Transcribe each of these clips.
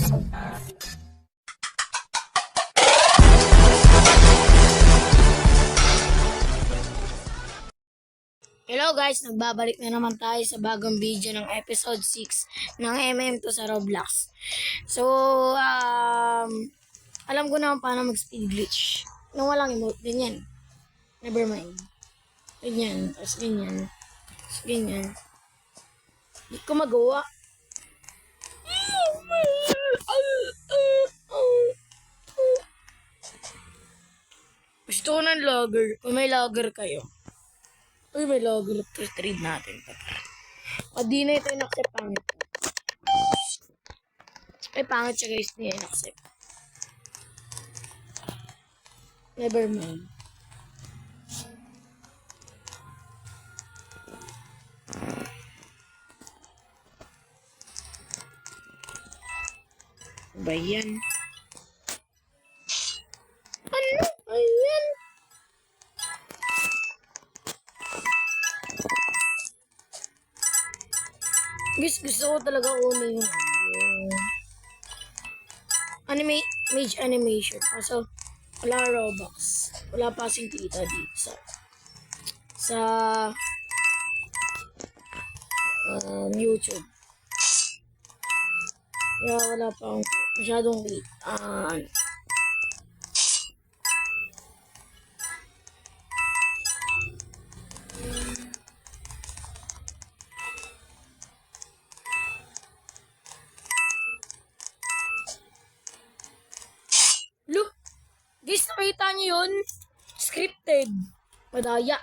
Hello guys, nagbabalik na naman tayo sa bagong video ng episode 6 ng MM2 sa Roblox. So, alam ko naman paano mag-speed glitch. Nung walang emote, ganyan. Never mind. Ganyan, tapos ganyan. Tapos ganyan. Hindi ko magawa. Gusto ko ng logger. Kung may logger kayo. Uy, may logger. Trade natin. O, di na ito in-accept pangit. Ay, pangit siya guys. Hindi in-accept. Never mind. Ba yan? Ano ba yan? Gusto ko talaga kunin yung mage animation. Kaso, wala Robux. Wala pa kasing kita dito sa YouTube. Kaya wala pa akong masyadong kitaan. Look! Guys, nakita niyo yun? Scripted. Madaya.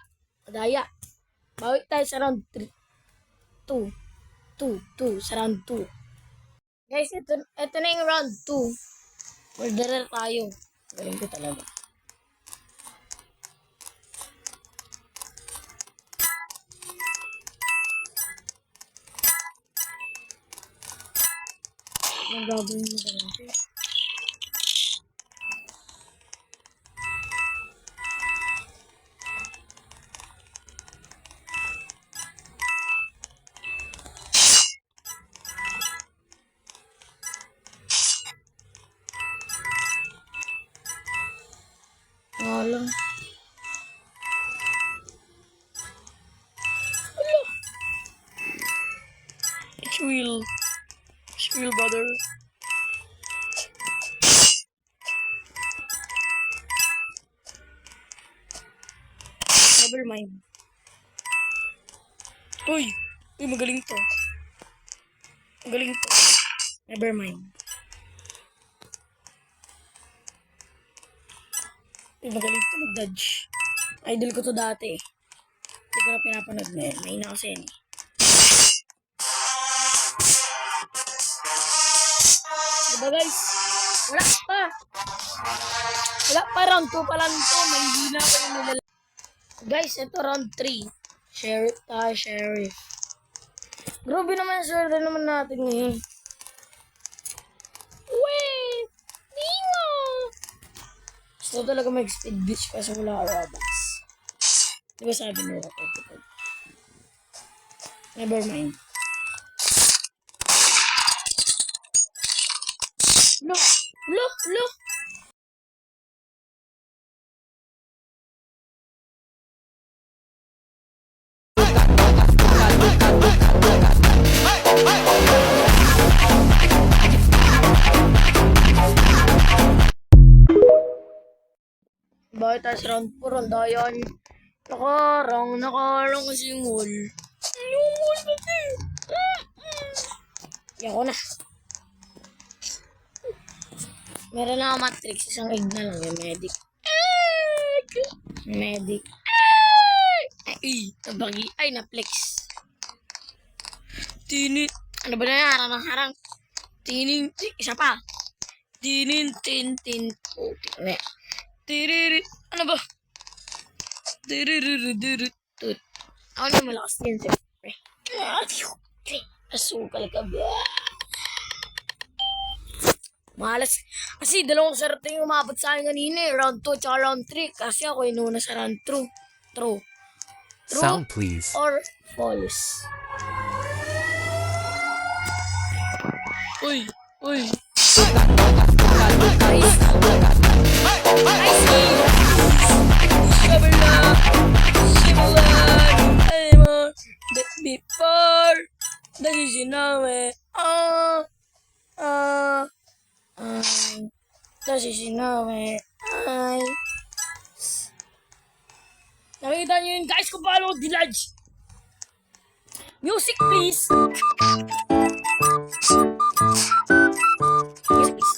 Bawi tayo sa round 3. 2. Sa round 2. Guys, ito na yung round 2. Murderer tayo. Galing ko talaga. Ang gagawin mo ganito. Alam. It's real. It's real, brother. Never mind. Uy, magaling to. Never mind. Magaling to mag-dodge. Idol ko to dati. Hindi ko na pinapanood ngayon. Mahina kasi yan. Diba guys? Wala pa round 2 pa lang to. Mahina pa yung nilala. Guys, ito round 3. Sheriff. Grabe naman yung swerte naman natin ngayon. Wait! Dingo! Gusto talaga mag-speed glitch kasi wala Robux. Diba sabi nila? Never mind. Look! Bakit tayo sa round 4? Ang dayan. Nakarang kasi yung wall. Yung wall kasi. Yan ko na. Meron na matrix. Isang egg na lang yung medic. Ay, na-flex. Ano ba na yan? Harang. Isa pa. Ano ba? Ako na malakas din siyempre. Asukal ka ba? Malas. Kasi dalawang swerte yung umabot sa akin kanina eh. Round 2 tsaka round 3. Kasi ako inuna sa round 2. True. Sound please. Or false. Uy. Before the Shishinawe, the Shishinawe, nakikita nyo yun guys kung paano ko dilodge. Music please. Music please.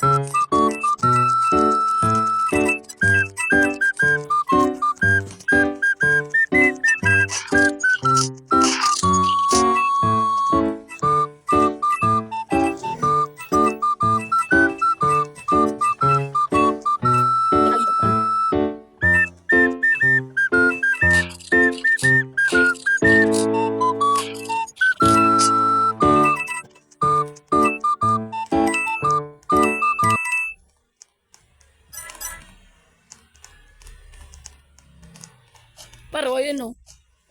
Paro, ayun o.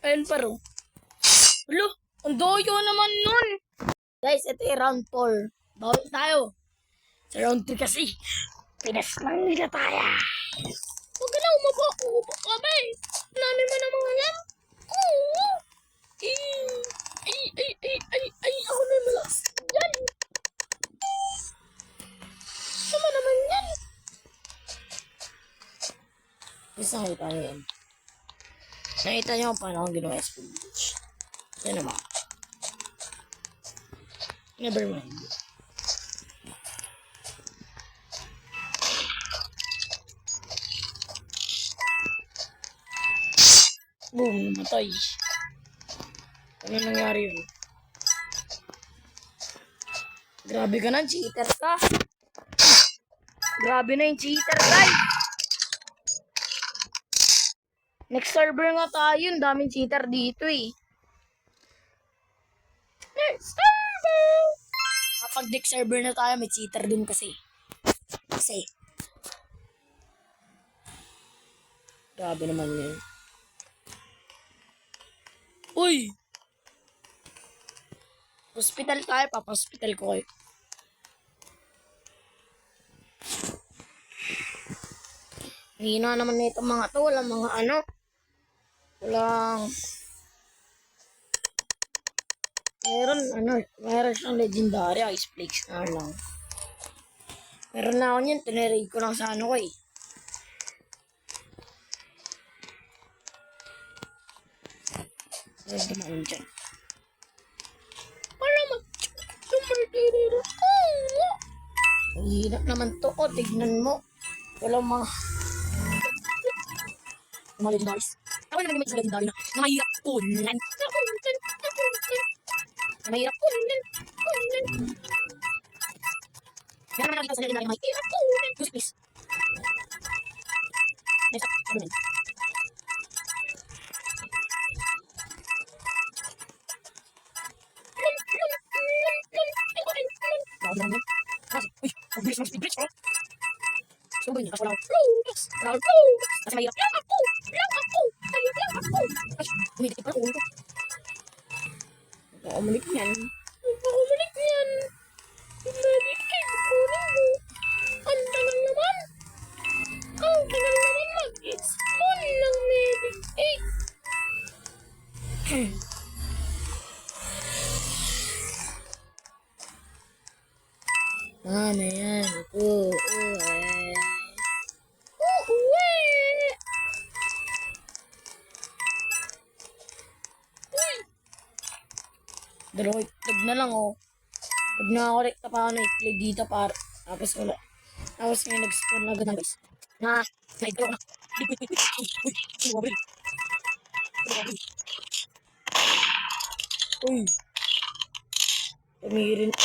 Ayun paro. Ulo, ang doyo naman nun. Guys, ito yung round 4. Bawal tayo. Sa round 3 kasi. Pinaslang nila tayo. Huwag ka na umupo. Umupo ka ba eh. Nami mo na mga alam. Oo. Ay, ako na yung malakas. Yan. Sama naman yan. Gusto kayo tayo yan. Nakita niyo kung paano akong ginawa sa beach. Yan naman. Never mind. Boom, namatay. Ano nangyari yun? Grabe ka na, cheater ka. Grabe na yung cheater, guys. Next server nga tayo, ang daming cheater dito eh. Next server! Kapag next server na tayo, may cheater din kasi. Grabe naman yun. Uy! Hospital tayo, papa-hospital ko kayo. Hina naman na itong mga to, walang mga ano. Meron siyang legendary ice flakes na lang. Meron na ako niyan, tinirade ko lang sa ano ko eh. Meron naman dyan. Para mag-sumartiriro. Ang hirap naman to, oh, tignan mo. Walang mga legendaries. Ako na naging may legendary na mahirap kunan. Mahirap kunan. Meron naman nakita sa legendary mahirap kunan. Music please. Next up, ano na? Uy, ang bilis ng speed bridge, oh. So ba yun? Kaso lang. Kasi mahirap. Lang ako. Ay, humidikit pa ako. Nakaumilik yan. Humidikit ko na mo. Ang tagal naman mag-explode ng medicate. Ano yan? Dalawang itlog na lang, oh. Pag nakakorekta pa ako ng itlog dito, tapos wala. Tapos may nag-spawn na agad, guys. Na-itlog na. Uy. Tumirin.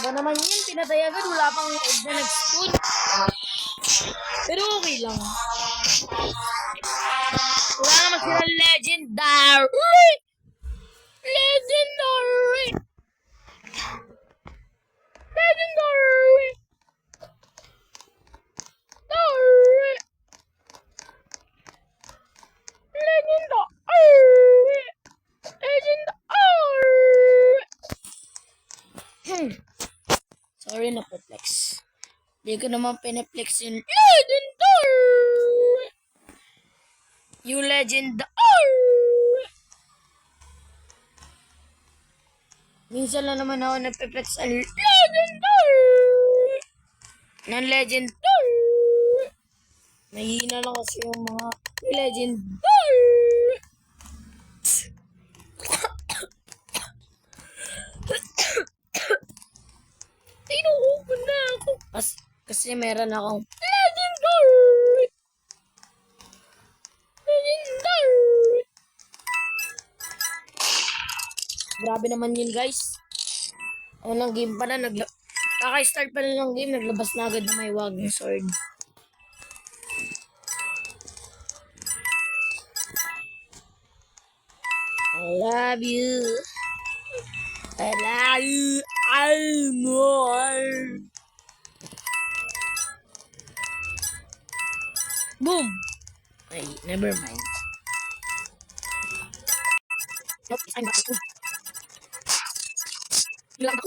Ba naman yun, pinatay agad. Wala pang egg na nag-spawn. Pero okay lang. Wala naman sila legendary. Legendary! Legendary! Sorry na po, flex. Hindi ko naman piniplex yung Legendar! Yung Legendar! Minsan lang naman ako nagpiplex ang Legendar! Ng Legendar! Mahina lang kasi yung mga Legendar! Inuubo na ako. Kasi meron akong Legendary! Legendary! Grabe naman yun, guys. Unang game pa na, kaka-start pa na ng game, naglabas na agad na may Wagner Sword. I love you. I love you. I'm more. Boom! Ay, never mind. Nope, I'm back. Nilang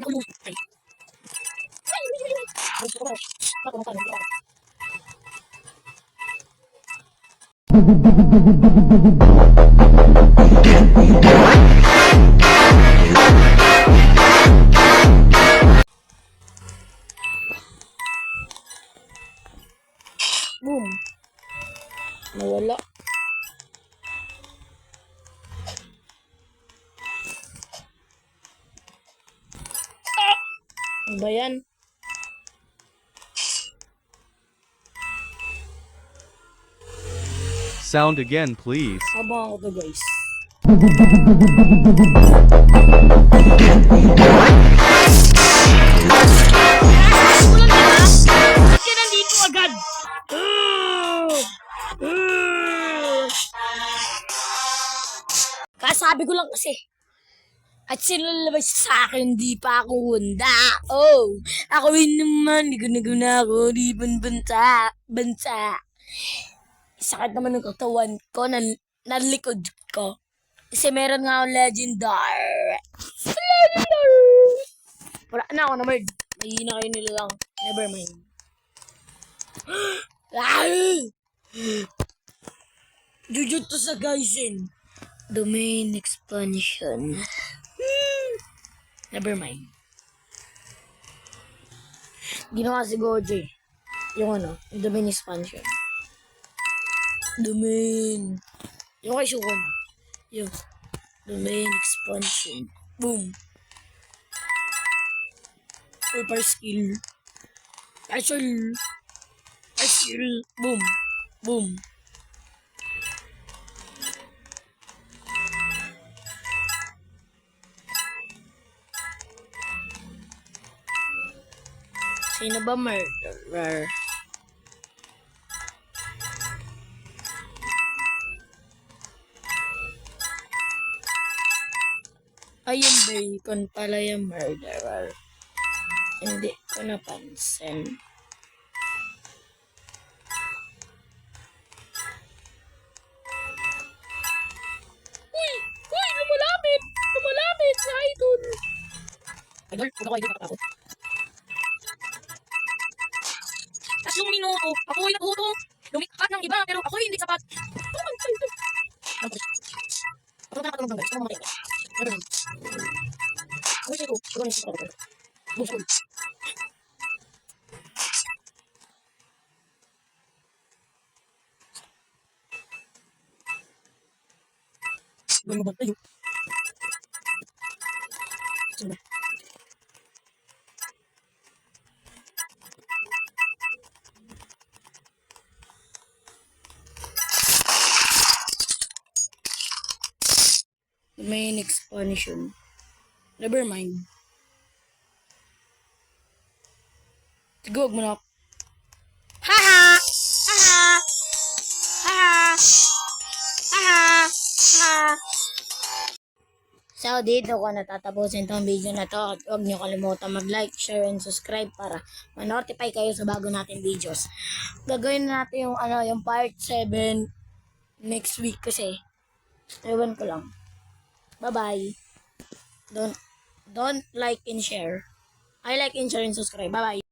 ako. Ay. Boom! Nawala. Ano ba yan? Sound again, please. Habang ako to, guys. Bakit ka nandito agad? Kasabi ko lang kasi. At sinalabas sa akin, di pa ako hunda. Oh, ako rin naman, di ko na ako, di bansa. Sakit naman ng katawan ko, nalikod ko. Kasi meron nga akong legendary. Wala na ako na merd. Mahina kayo nila lang. Never mind. Jujutsu sa Gaisen. Domain expansion. Never mind. Ginawa si Gojo. Yung yung domain expansion. Domain. Yung kay Shuko na. Yung domain expansion. Boom. Super skill. Special. Skill. Boom. Boom. Sino ba murderer? Ay, yung bacon pala yung murderer. Hindi ko napansin. Uy! Uy! Lumalapit! Lumalapit sa idol! Idol? Huwag ako idol, nakatakot. Tatlong minuto. Ako'y nagutom. Lumikat ng iba, pero ako'y hindi sapat. Ako na katulong guys. Ako mamatay. Never mind. Ako siya ko. Siguro na siya ko. Boost ko. Gawin mo ba tayo? Sino ba? Main expansion. Never mind. Sige, huwag mo na. Haha! Haha! Haha! Haha! Haha! So, dito ko natatapusin tong video na to. At huwag niyo kalimutan mag-like, share, and subscribe para ma-notify kayo sa bago natin videos. Gagawin natin yung, yung part 7 next week kasi. Ewan ko lang. Bye-bye. Don't like and share. I like and share and subscribe. Bye-bye.